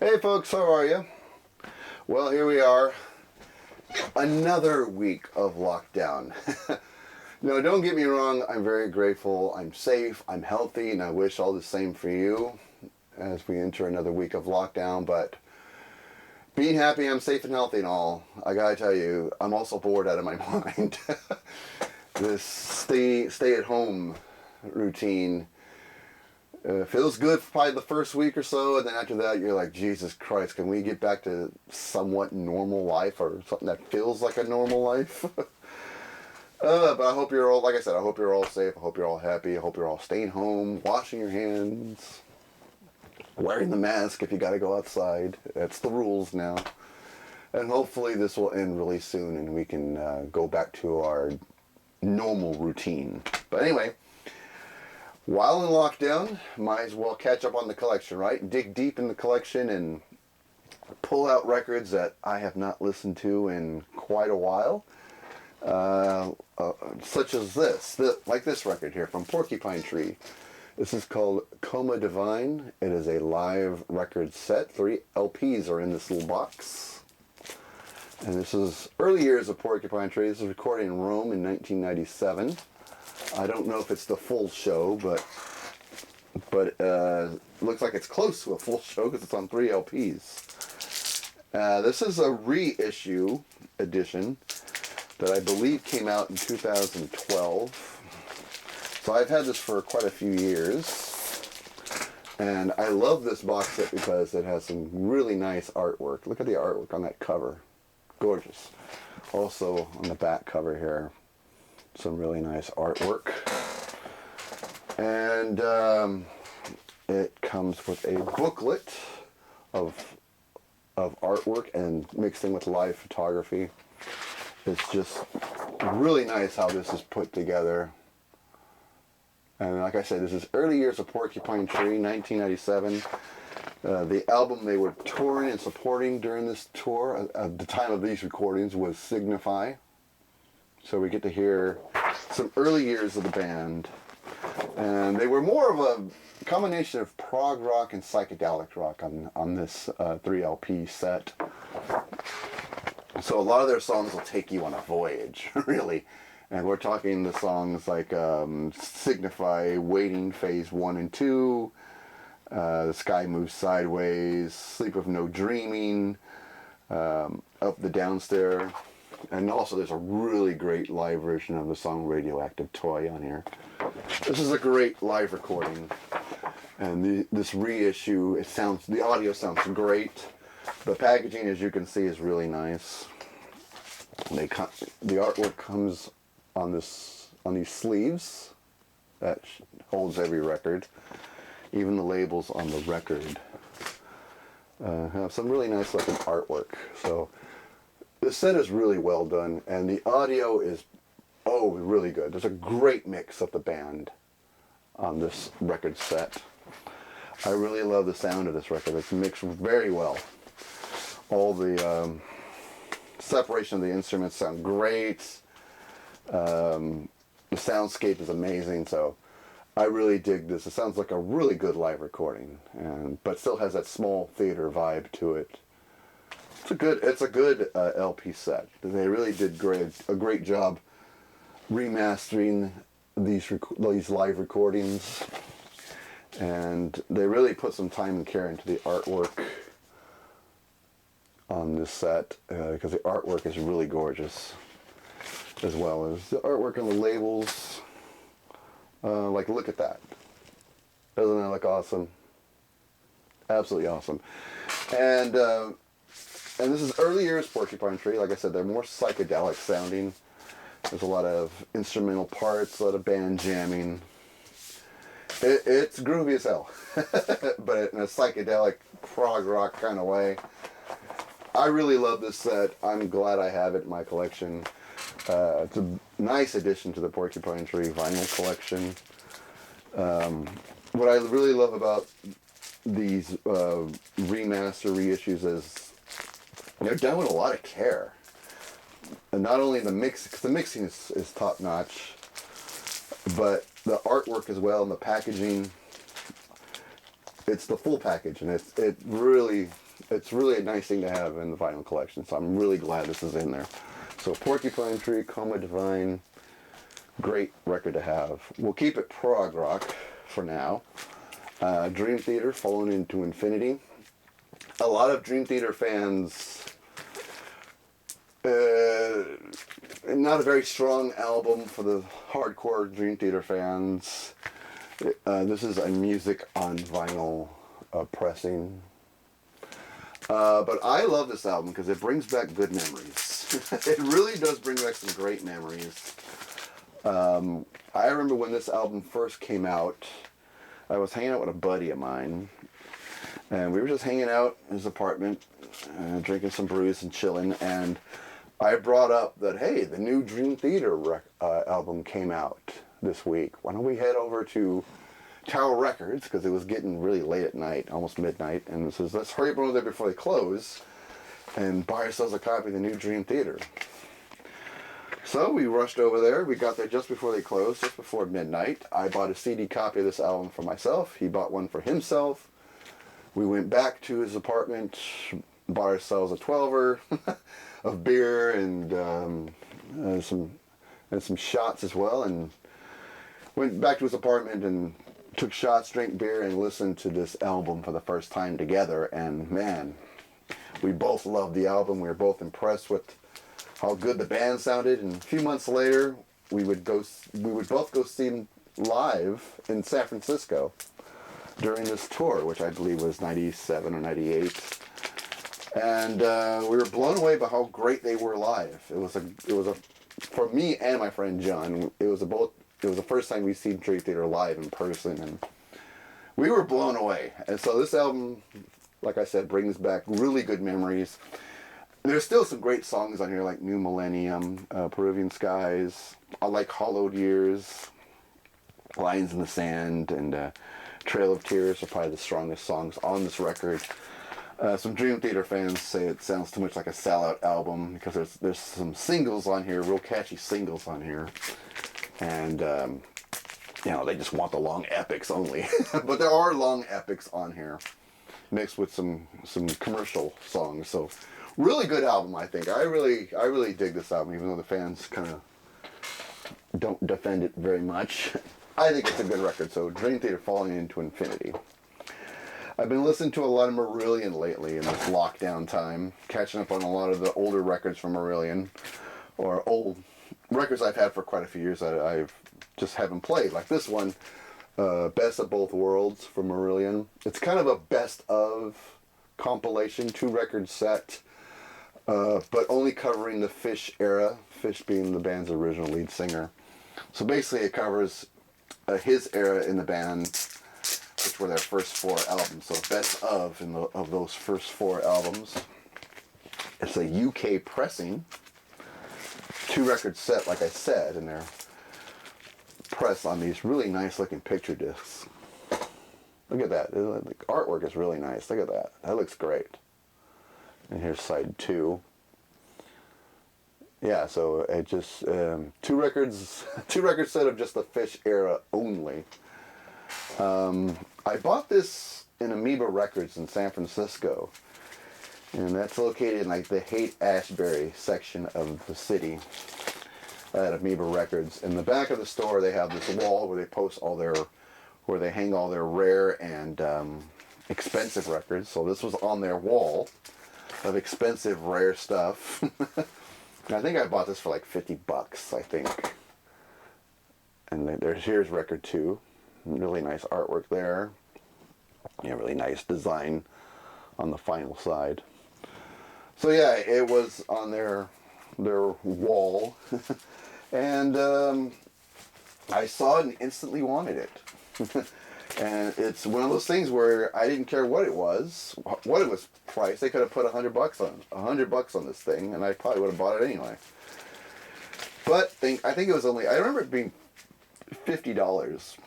Hey folks, how are you? Well, here we are. Another week of lockdown. No, don't get me wrong, I'm very grateful. I'm safe, I'm healthy, and I wish all the same for you as we enter another week of lockdown. But being happy, I'm safe and healthy and all, I gotta tell you, I'm also bored out of my mind. This stay at home routine feels good for probably the first week or so, and then after that you're like, Jesus Christ, can we get back to somewhat normal life, or something that feels like a normal life? But I hope you're all, like I said, I hope you're all safe, I hope you're all happy, I hope you're all staying home, washing your hands, wearing the mask if you gotta go outside. That's the rules now. And hopefully this will end really soon and we can go back to our normal routine. But anyway, while in lockdown, might as well catch up on the collection, right? Dig deep in the collection and pull out records that I have not listened to in quite a while. Such as like this record here from Porcupine Tree. This is called Coma Divine. It is a live record set. 3 LPs are in this little box. And this is early years of Porcupine Tree. This is recorded in Rome in 1997. I don't know if it's the full show, but looks like it's close to a full show because it's on 3 LPs. This is a reissue edition that I believe came out in 2012. So I've had this for quite a few years. And I love this box set because it has some really nice artwork. Look at the artwork on that cover. Gorgeous. Also on the back cover here, some really nice artwork. And it comes with a booklet of artwork and mixed in with live photography. It's just really nice how this is put together. And like I said, this is early years of Porcupine Tree, 1997. The album they were touring and supporting during this tour at the time of these recordings was Signify. So we get to hear some early years of the band. And they were more of a combination of prog rock and psychedelic rock on this 3 LP set. So a lot of their songs will take you on a voyage, really. And we're talking the songs like Signify, Waiting, Phase 1 and 2, The Sky Moves Sideways, Sleep of No Dreaming, Up the Downstairs. And also there's a really great live version of the song Radioactive Toy on here. This is a great live recording. And this reissue, the audio sounds great. The packaging, as you can see, is really nice. The artwork comes on these sleeves that holds every record. Even the labels on the record have some really nice looking artwork. So this set is really well done, and the audio is really good. There's a great mix of the band on this record set. I really love the sound of this record. It's mixed very well. All the separation of the instruments sound great. The soundscape is amazing, so I really dig this. It sounds like a really good live recording, but still has that small theater vibe to it. It's a good LP set. They really did a great job remastering these live recordings, and they really put some time and care into the artwork on this set, because the artwork is really gorgeous, as well as the artwork on the labels. Like, look at that. Doesn't that look awesome? Absolutely awesome. And this is early years Porcupine Tree. Like I said, they're more psychedelic sounding. There's a lot of instrumental parts, a lot of band jamming. It's groovy as hell, but in a psychedelic prog rock kind of way. I really love this set. I'm glad I have it in my collection. It's a nice addition to the Porcupine Tree vinyl collection. What I really love about these remaster reissues is they're done with a lot of care. And not only the mix, because the mixing is top notch, but the artwork as well and the packaging. It's the full package, and it really it's really a nice thing to have in the vinyl collection. So I'm really glad this is in there. So Porcupine Tree, Coma Divine, great record to have. We'll keep it prog rock for now. Dream Theater, Fallen into Infinity. A lot of Dream Theater fans, not a very strong album for the hardcore Dream Theater fans. This is a music on vinyl pressing. But I love this album because it brings back good memories. It really does bring back some great memories. I remember when this album first came out, I was hanging out with a buddy of mine, and we were just hanging out in his apartment, drinking some brews and chilling, and I brought up that, hey, the new Dream Theater album came out this week. Why don't we head over to Tower Records, because it was getting really late at night, almost midnight, and it says, let's hurry up over there before they close and buy ourselves a copy of the new Dream Theater. So we rushed over there. We got there just before they closed, just before midnight. I bought a CD copy of this album for myself. He bought one for himself. We went back to his apartment, bought ourselves a 12er of beer and some shots as well, and went back to his apartment and took shots, drank beer, and listened to this album for the first time together. And man, we both loved the album. We were both impressed with how good the band sounded. And a few months later, we would both go see them live in San Francisco during this tour, which I believe was 97 or 98. And we were blown away by how great they were live. It was a for me and my friend John, it was the first time we'd seen Dream Theater live in person, and we were blown away. And so this album, like I said, brings back really good memories. There's still some great songs on here, like New Millennium, Peruvian Skies. I like Hollowed Years, Lines in the Sand, and Trail of Tears are probably the strongest songs on this record. Some Dream Theater fans say it sounds too much like a sellout album because there's some singles on here, real catchy singles on here. And, they just want the long epics only. But there are long epics on here, mixed with some commercial songs. So, really good album, I think. I really dig this album, even though the fans kind of don't defend it very much. I think it's a good record. So, Dream Theater, Falling into Infinity. I've been listening to a lot of Marillion lately in this lockdown time, catching up on a lot of the older records from Marillion, or old records I've had for quite a few years that I just haven't played, like this one, Best of Both Worlds from Marillion. It's kind of a best of compilation, 2-record set, but only covering the Fish era, Fish being the band's original lead singer. So basically it covers his era in the band, which were their first 4 albums. So best of those first 4 albums. It's a UK pressing, 2-record set, like I said, and they're pressed on these really nice looking picture discs. Look at that. The artwork is really nice. Look at that. That looks great. And here's side 2. Yeah, so it just 2-record set of just the Fish era only. I bought this in Amoeba Records in San Francisco, and that's located in like the Haight-Ashbury section of the city at Amoeba Records. In the back of the store, they have this wall where they post where they hang all their rare and expensive records. So this was on their wall of expensive, rare stuff. I think I bought this for like $50, I think. And here's record 2. Really nice artwork there. Yeah, really nice design on the final side. So yeah, it was on their wall, and I saw it and instantly wanted it. And it's one of those things where I didn't care what it was priced. They could have put $100 on this thing, and I probably would have bought it anyway. But I think it was only, I remember it being $50.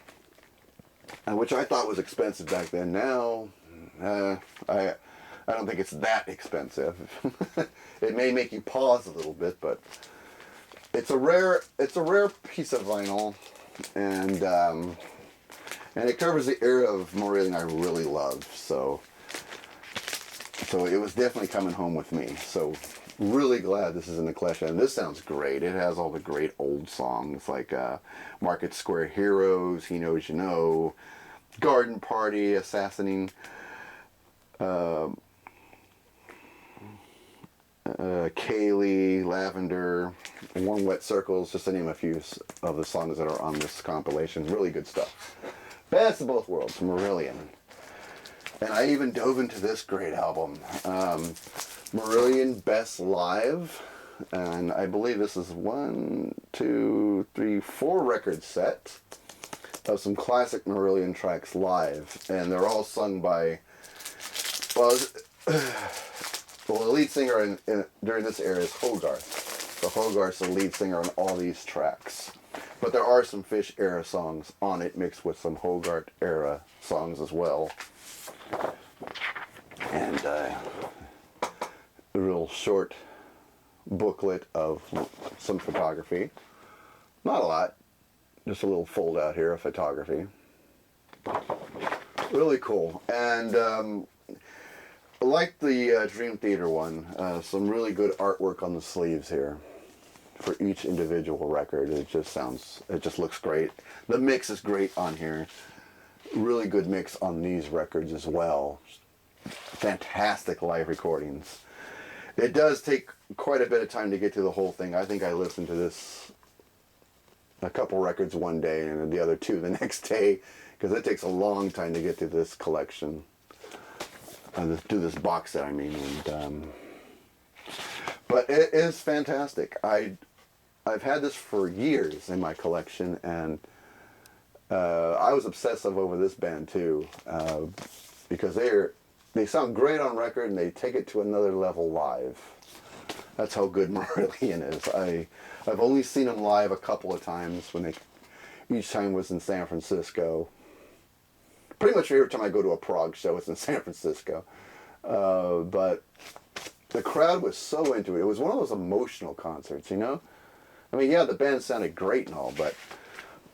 Which I thought was expensive back then. Now, I don't think it's that expensive. It may make you pause a little bit, but it's a rare piece of vinyl, and it covers the era of Marillion I really love. So So it was definitely coming home with me. So really glad this is in the collection. And this sounds great. It has all the great old songs like Market Square Heroes, He Knows You Know, Garden Party, Assassinating, Kaylee, Lavender, and One Wet Circles, just to name a few of the songs that are on this compilation. Really good stuff. Best of both worlds, Marillion. And I even dove into this great album, Marillion Best Live, and I believe this is 1, 2, 3, 4 record set of some classic Marillion tracks live, and they're all sung by, well, the lead singer during this era is Hogarth. So Hogarth's the lead singer on all these tracks. But there are some Fish era songs on it mixed with some Hogarth era songs as well. And a real short booklet of some photography. Not a lot, just a little fold out here of photography. Really cool. And like the Dream Theater one, some really good artwork on the sleeves here for each individual record. It just looks great. The mix is great on here. Really good mix on these records as well. Fantastic live recordings. It does take quite a bit of time to get through the whole thing. I think I listened to this a couple records one day and the other two the next day, because it takes a long time to get through this collection. Do this box set, I mean. And, but it is fantastic. I've had this for years in my collection, and I was obsessive over this band too, because they sound great on record and they take it to another level live. That's how good Marillion is. I've only seen them live a couple of times each time was in San Francisco. Pretty much every time I go to a prog show, it's in San Francisco. But the crowd was so into it. It was one of those emotional concerts, you know? I mean, yeah, the band sounded great and all, but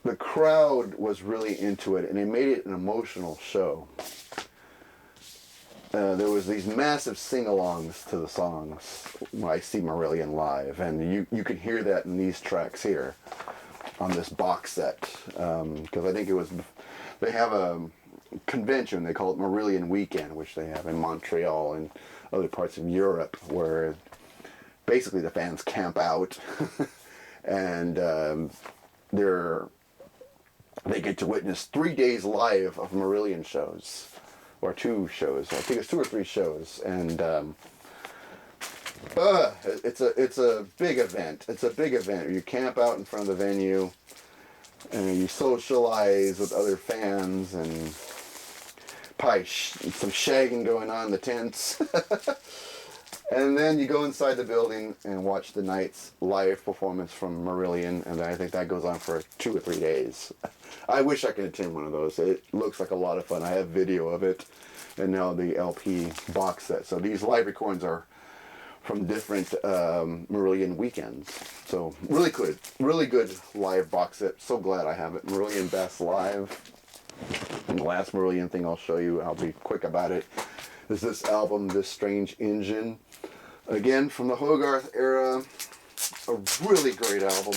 the crowd was really into it, and it made it an emotional show. There was these massive sing-alongs to the songs when I see Marillion live, and you can hear that in these tracks here on this box set, because I think they have a convention, they call it Marillion Weekend, which they have in Montreal and other parts of Europe, where basically the fans camp out and they get to witness 3 days live of Marillion shows, or 2 shows. I think it's 2 or 3 shows, and it's a big event. It's a big event. You camp out in front of the venue, and you socialize with other fans, and probably some shagging going on in the tents. And then you go inside the building and watch the night's live performance from Marillion, and I think that goes on for 2 or 3 days. I wish I could attend one of those. It looks like a lot of fun. I have video of it, and now the LP box set. So these live recordings are from different Marillion weekends. So really good live box set. So glad I have it. Marillion Best Live. And the last Marillion thing I'll show you, I'll be quick about it, is this album, This Strange Engine. Again, from the Hogarth era, a really great album.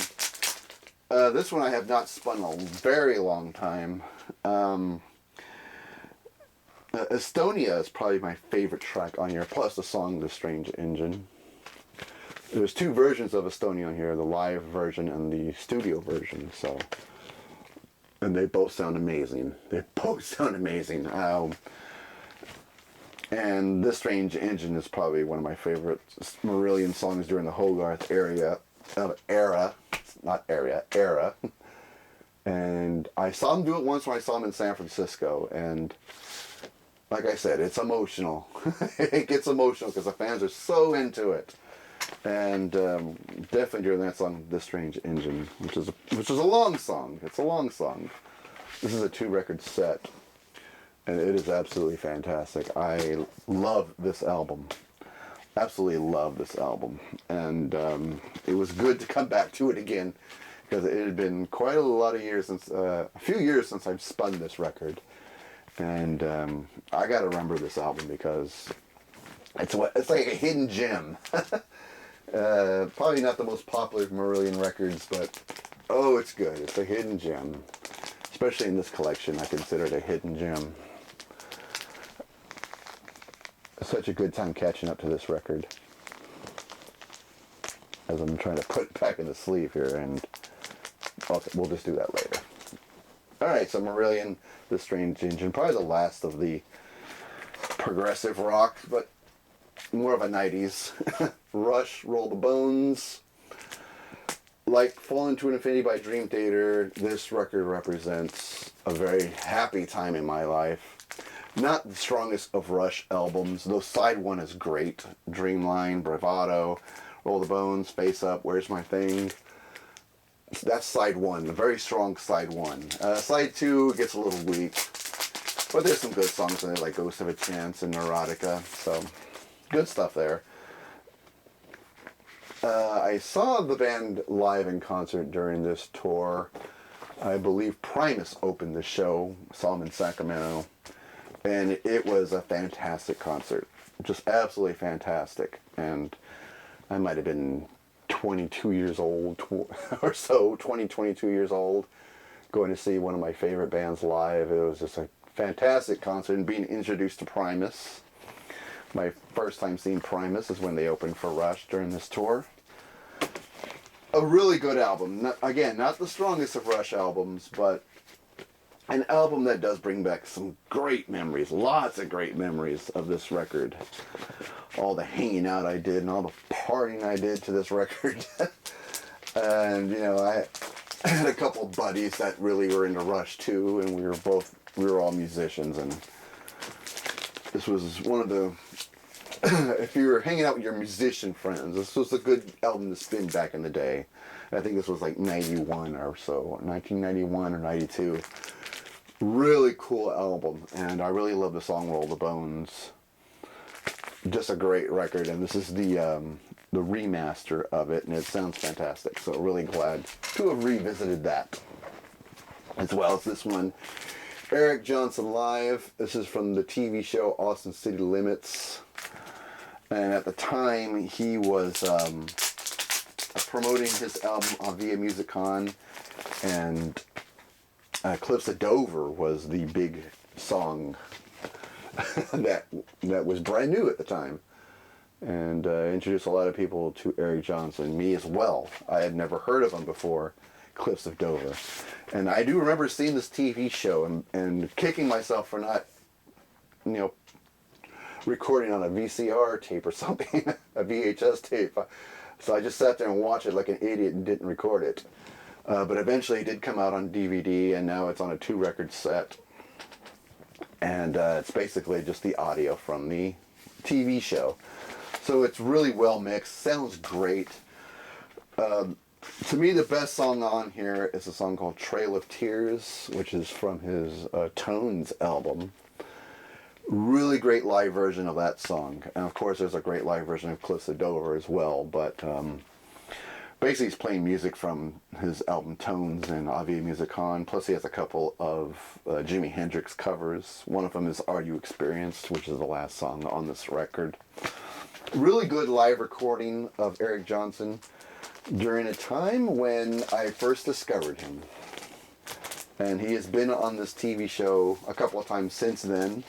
This one I have not spun in a very long time. Estonia is probably my favorite track on here, plus the song The Strange Engine. There's 2 versions of Estonia on here, the live version and the studio version, so... And they both sound amazing. They both sound amazing. And This Strange Engine is probably one of my favorite Marillion songs during the Hogarth era. And I saw them do it once when I saw them in San Francisco, and like I said, it's emotional. It gets emotional because the fans are so into it. And definitely during that song, This Strange Engine, which is a long song. It's a long song. This is a 2-record set, and it is absolutely fantastic. I love this album. Absolutely love this album. And it was good to come back to it again, because it had been quite a few years since I've spun this record. And I got to remember this album because It's like a hidden gem. Probably not the most popular Marillion records, but oh, it's good. It's a hidden gem. Especially in this collection, I consider it a hidden gem. Such a good time catching up to this record. As I'm trying to put it back in the sleeve here, and okay, we'll just do that later. Alright, so Marillion, The Strange Engine, probably the last of the progressive rock, but more of a 90s. Rush, Roll the Bones. Like Fall Into Infinity by Dream Theater, this record represents a very happy time in my life. Not the strongest of Rush albums, though side one is great. Dreamline, Bravado, Roll the Bones, Face Up, Where's My Thing. That's side one, a very strong side one. Side two gets a little weak, but there's some good songs in it, like Ghost of a Chance and Neurotica, so good stuff there. I saw the band live in concert during this tour. I believe Primus opened the show, saw them in Sacramento, and it was a fantastic concert. Just absolutely fantastic. And I might have been 22 years old or so, 22 years old, going to see one of my favorite bands live. It was just a fantastic concert, and being introduced to Primus. My first time seeing Primus is when they opened for Rush during this tour. A really good album. Again, not the strongest of Rush albums, but an album that does bring back some great memories, lots of great memories of this record. All the hanging out I did and all the partying I did to this record. And, you know, I had a couple of buddies that really were into Rush too, and we were all musicians, and this was one of the, if you were hanging out with your musician friends, this was a good album to spin back in the day. I think this was like 91 or so, 1991 or 92. Really cool album, and I really love the song Roll the Bones. Just a great record, and this is the remaster of it, and it sounds fantastic, so really glad to have revisited that. As well as this one, Eric Johnson Live. This is from the TV show Austin City Limits, and at the time he was promoting his album via MusicCon, and Cliffs of Dover was the big song that was brand new at the time, and introduced a lot of people to Eric Johnson, me as well. I had never heard of him before, Cliffs of Dover, and I do remember seeing this TV show and kicking myself for not, you know, recording on a VCR tape or something, a VHS tape. So I just sat there and watched it like an idiot and didn't record it. But eventually it did come out on DVD, and now it's on a 2-record set. And it's basically just the audio from the TV show. So it's really well mixed, sounds great. To me, the best song on here is a song called Trail of Tears, which is from his Tones album. Really great live version of that song. And of course there's a great live version of Cliffs of Dover as well, but basically he's playing music from his album Tones and Avia Musicon, plus he has a couple of Jimi Hendrix covers. One of them is Are You Experienced, which is the last song on this record. Really good live recording of Eric Johnson during a time when I first discovered him. And he has been on this TV show a couple of times since then.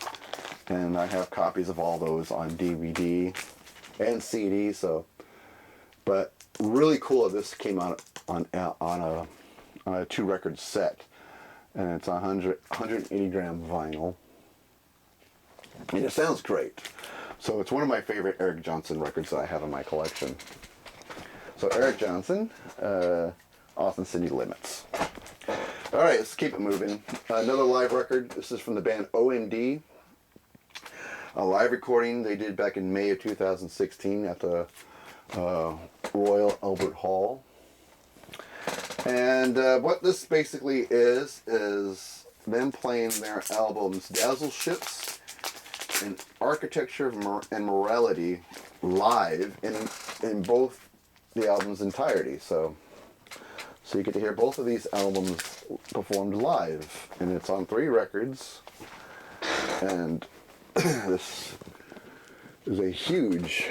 And I have copies of all those on DVD and CD. So, but really cool that this came out on a 2-record set, and it's 180 gram vinyl, and it sounds great. So it's one of my favorite Eric Johnson records that I have in my collection. So Eric Johnson, Austin City Limits. All right, let's keep it moving. Another live record. This is from the band OMD. A live recording they did back in May of 2016 at the Royal Albert Hall. And what this basically is them playing their albums Dazzle Ships and Architecture and Morality live in both the album's entirety. So you get to hear both of these albums performed live, and it's on 3 records. And this is a huge,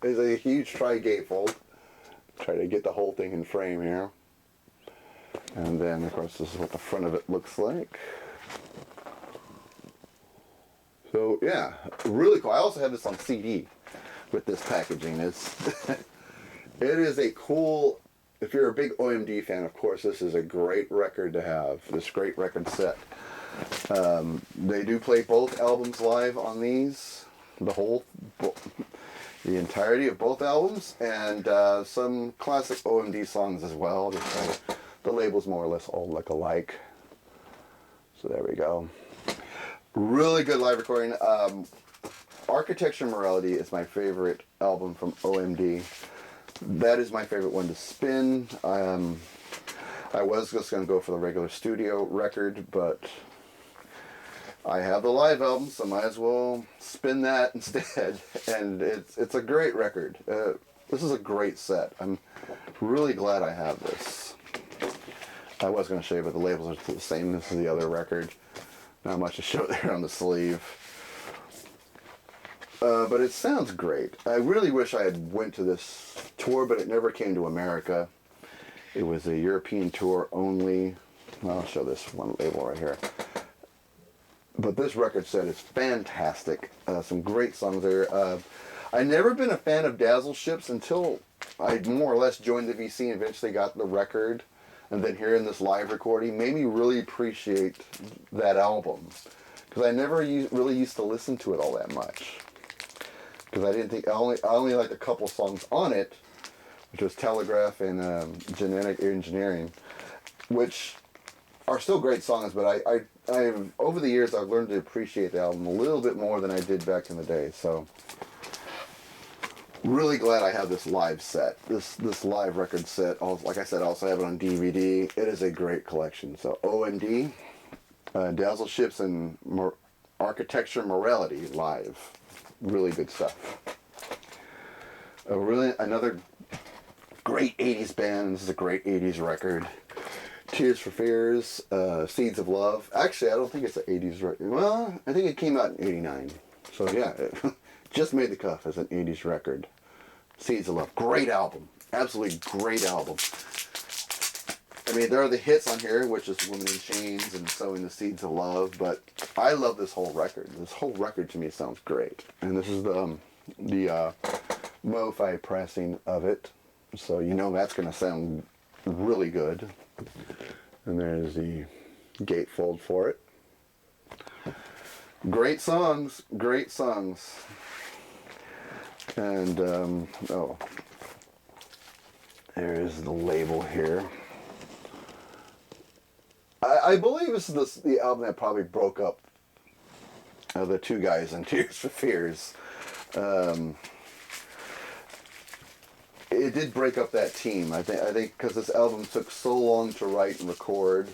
is a huge tri-gatefold. Try to get the whole thing in frame here. And then, of course, this is what the front of it looks like. So, yeah, really cool. I also have this on CD with this packaging. It is a cool, if you're a big OMD fan, of course, this is a great record to have, this great record set. They do play both albums live on these, the entirety of both albums, and some classic OMD songs as well. The labels more or less all look alike. So there we go. Really good live recording. Architecture Morality is my favorite album from OMD. That is my favorite one to spin. I was just going to go for the regular studio record, but I have the live album, so might as well spin that instead. And it's a great record. This is a great set. I'm really glad I have this. I was going to show you, but the labels are the same. This is the other record. Not much to show there on the sleeve. But it sounds great. I really wish I had went to this tour, but it never came to America. It was a European tour only. Well, I'll show this one label right here. But this record set is fantastic. Some great songs there. I'd never been a fan of Dazzle Ships until I more or less joined the VC and eventually got the record. And then hearing this live recording made me really appreciate that album. Because I never really used to listen to it all that much. Because I didn't think, I only liked a couple songs on it, which was Telegraph and Genetic Engineering, which are still great songs, but I've over the years I've learned to appreciate the album a little bit more than I did back in the day. So really glad I have this live set, this live record set. Like I said, I also have it on DVD. It is a great collection. So OMD, Dazzle Ships, and Architecture Morality live. Really good stuff. Another great 80s band. This is a great 80s record. Tears for Fears, Seeds of Love. Actually, I don't think it's an 80s record. Well, I think it came out in 89. So yeah, it just made the cut as an 80s record. Seeds of Love. Great album. Absolutely great album. I mean, there are the hits on here, which is Women in Chains and Sowing the Seeds of Love, but I love this whole record. This whole record to me sounds great. And this is the Mo-Fi pressing of it. So you know that's going to sound really good. And there's the gatefold for it. Great songs. Great songs. And, there is the label here. I believe this is the album that probably broke up the two guys in Tears for Fears. It did break up that team. I think because this album took so long to write and record,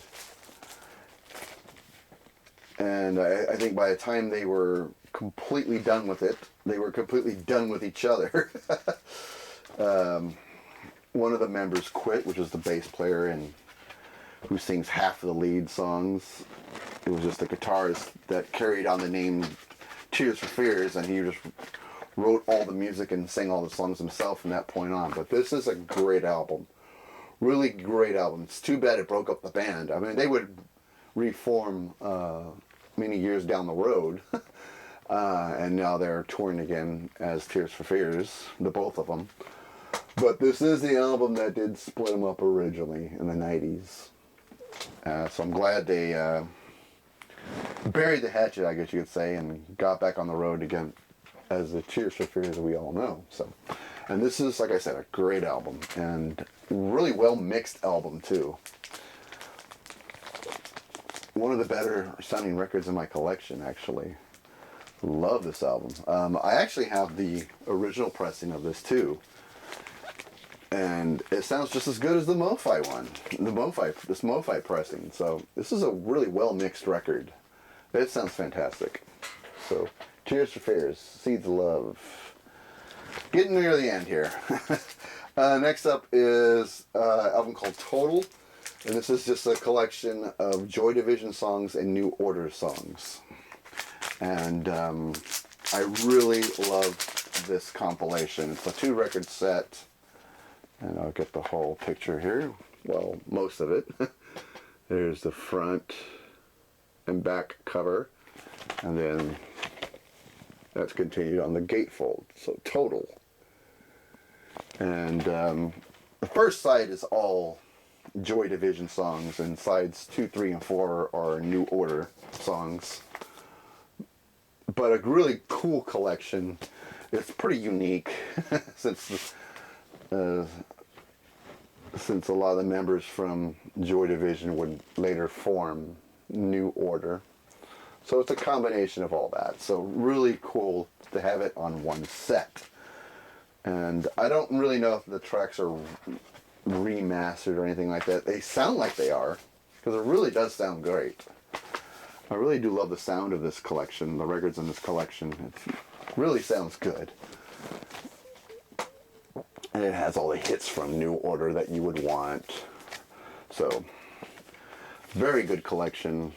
and I think by the time they were completely done with it, they were completely done with each other. One of the members quit, which was the bass player and who sings half of the lead songs. It was just the guitarist that carried on the name Tears for Fears, and he just wrote all the music and sang all the songs himself from that point on. But this is a great album. Really great album. It's too bad it broke up the band. I mean, they would reform many years down the road. And now they're touring again as Tears for Fears, the both of them. But this is the album that did split them up originally in the 90s. So I'm glad they buried the hatchet, I guess you could say, and got back on the road again as the Tears for Fears we all know. So, and this is, like I said, a great album and really well mixed album too. One of the better sounding records in my collection, actually. Love this album. I actually have the original pressing of this too, and it sounds just as good as the Mo-Fi one. This Mo-Fi pressing. So this is a really well mixed record. It sounds fantastic. So Tears for Fears, Seeds of Love. Getting near the end here. Next up is an album called Total, and this is just a collection of Joy Division songs and New Order songs. And I really love this compilation. It's a 2-record set, and I'll get the whole picture here. Well, most of it. There's the front and back cover, and then that's continued on the gatefold. So total. And the first side is all Joy Division songs, and sides 2, 3, and 4 are New Order songs. But a really cool collection. It's pretty unique since a lot of the members from Joy Division would later form New Order. So it's a combination of all that. So really cool to have it on one set. And I don't really know if the tracks are remastered or anything like that. They sound like they are, because it really does sound great. I really do love the sound of this collection, the records in this collection. It really sounds good. And it has all the hits from New Order that you would want. So, very good collection.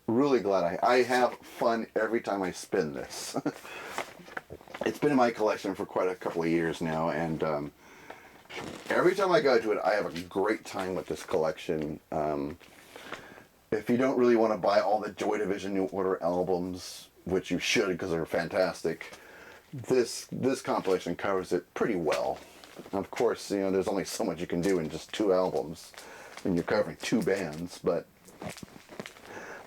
Really glad I have fun every time I spin this. It's been in my collection for quite a couple of years now, and every time I go to it, I have a great time with this collection. If you don't really want to buy all the Joy Division New Order albums, which you should because they're fantastic, this compilation covers it pretty well. Of course, you know, there's only so much you can do in just 2 albums, and you're covering 2 bands, but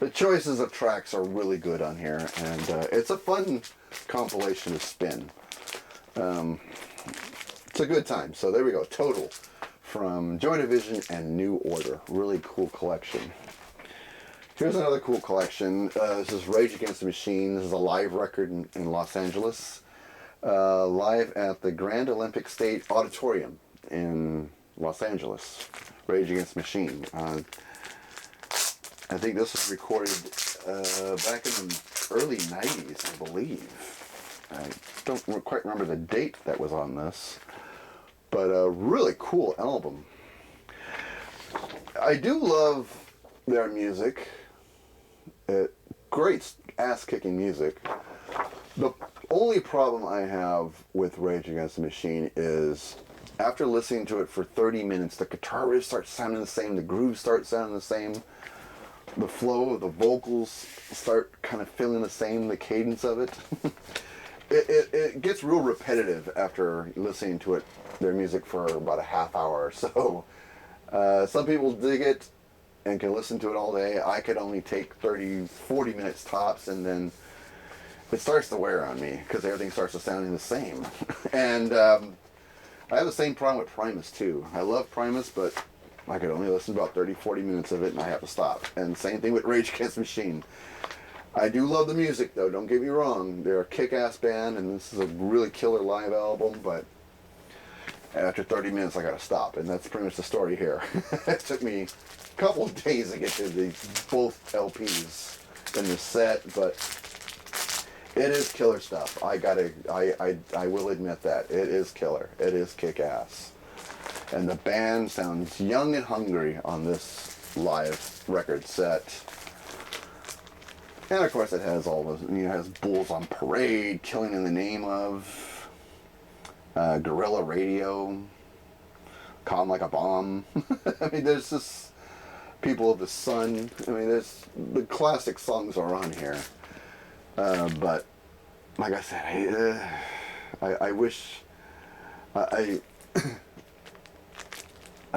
the choices of tracks are really good on here, and it's a fun compilation to spin. It's a good time. So there we go. Total from Joy Division and New Order. Really cool collection. Here's another cool collection. This is Rage Against the Machine. This is a live record in Los Angeles. Live at the Grand Olympic State Auditorium in Los Angeles. Rage Against the Machine. I think this was recorded back in the early 90s, I believe. I don't quite remember the date that was on this. But a really cool album. I do love their music. Great ass-kicking music. The only problem I have with Rage Against the Machine is after listening to it for 30 minutes, the guitar riffs start sounding the same, the grooves start sounding the same, the flow of the vocals start kind of feeling the same, the cadence of it. It gets real repetitive after listening to it, their music, for about a half hour or so. Some people dig it and can listen to it all day. I could only take 30, 40 minutes tops, and then it starts to wear on me because everything starts to sounding the same. And I have the same problem with Primus too. I love Primus, but I could only listen to about 30, 40 minutes of it and I have to stop. And same thing with Rage Against the Machine. I do love the music though, don't get me wrong. They're a kick-ass band and this is a really killer live album, but after 30 minutes I gotta stop, and that's pretty much the story here. It took me a couple of days to get to both LPs in the set, but it is killer stuff. I will admit that. It is killer. It is kick-ass. And the band sounds young and hungry on this live record set. And of course it has all those, it has Bulls on Parade, Killing in the Name of, Guerrilla Radio, Calm Like a Bomb. I mean, there's this People of the Sun. I mean, there's the classic songs are on here. But like I said, I wish I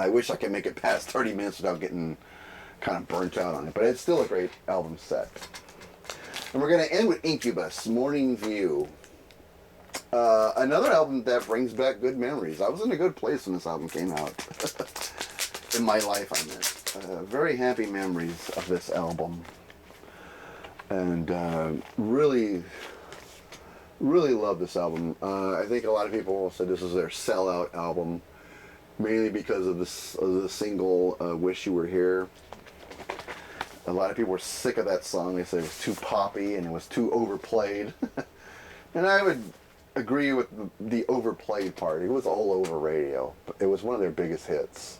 wish I could make it past 30 minutes without getting kind of burnt out on it. But it's still a great album set. And we're going to end with Incubus, Morning View. Another album that brings back good memories. I was in a good place when this album came out. In my life, I meant. Very happy memories of this album. And really love this album. I think a lot of people said this is their sellout album, mainly because of the single "Wish You Were Here." A lot of people were sick of that song. They said it was too poppy and it was too overplayed. And I would agree with the overplayed part. It was all over radio. It was one of their biggest hits.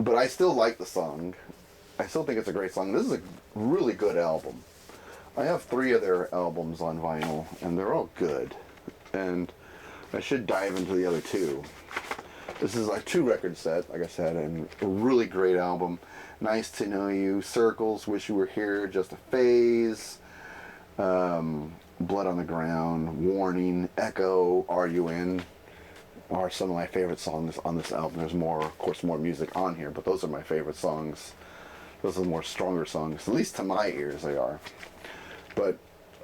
But I still like the song. I still think it's a great song. This is a really good album. I have 3 of their albums on vinyl, and they're all good. And I should dive into the other 2. This is a 2-record set, like I said, and a really great album. Nice to Know You, Circles, Wish You Were Here, Just a Phase, Blood on the Ground, Warning, Echo, Are You In, are some of my favorite songs on this album. There's more, of course, more music on here, but those are my favorite songs. Those are the more stronger songs, at least to my ears they are. But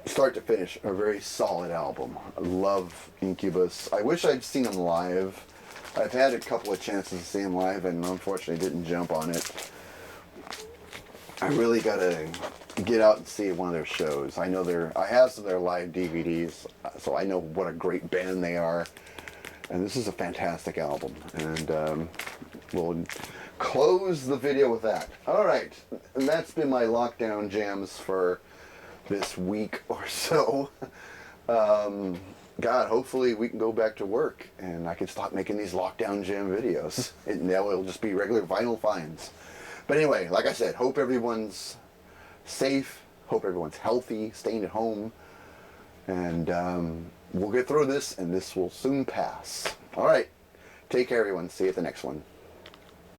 start to finish, a very solid album. I love Incubus. I wish I'd seen them live. I've had a couple of chances to see them live and unfortunately didn't jump on it. I really gotta get out and see one of their shows. I know I have some of their live DVDs, so I know what a great band they are. And this is a fantastic album. And we'll close the video with that. Alright, and that's been my lockdown jams for this week or so. God, hopefully we can go back to work and I can stop making these lockdown jam videos. Now it'll just be regular vinyl finds. But anyway, like I said, hope everyone's safe, hope everyone's healthy, staying at home, and we'll get through this, and this will soon pass. All right, take care, everyone. See you at the next one.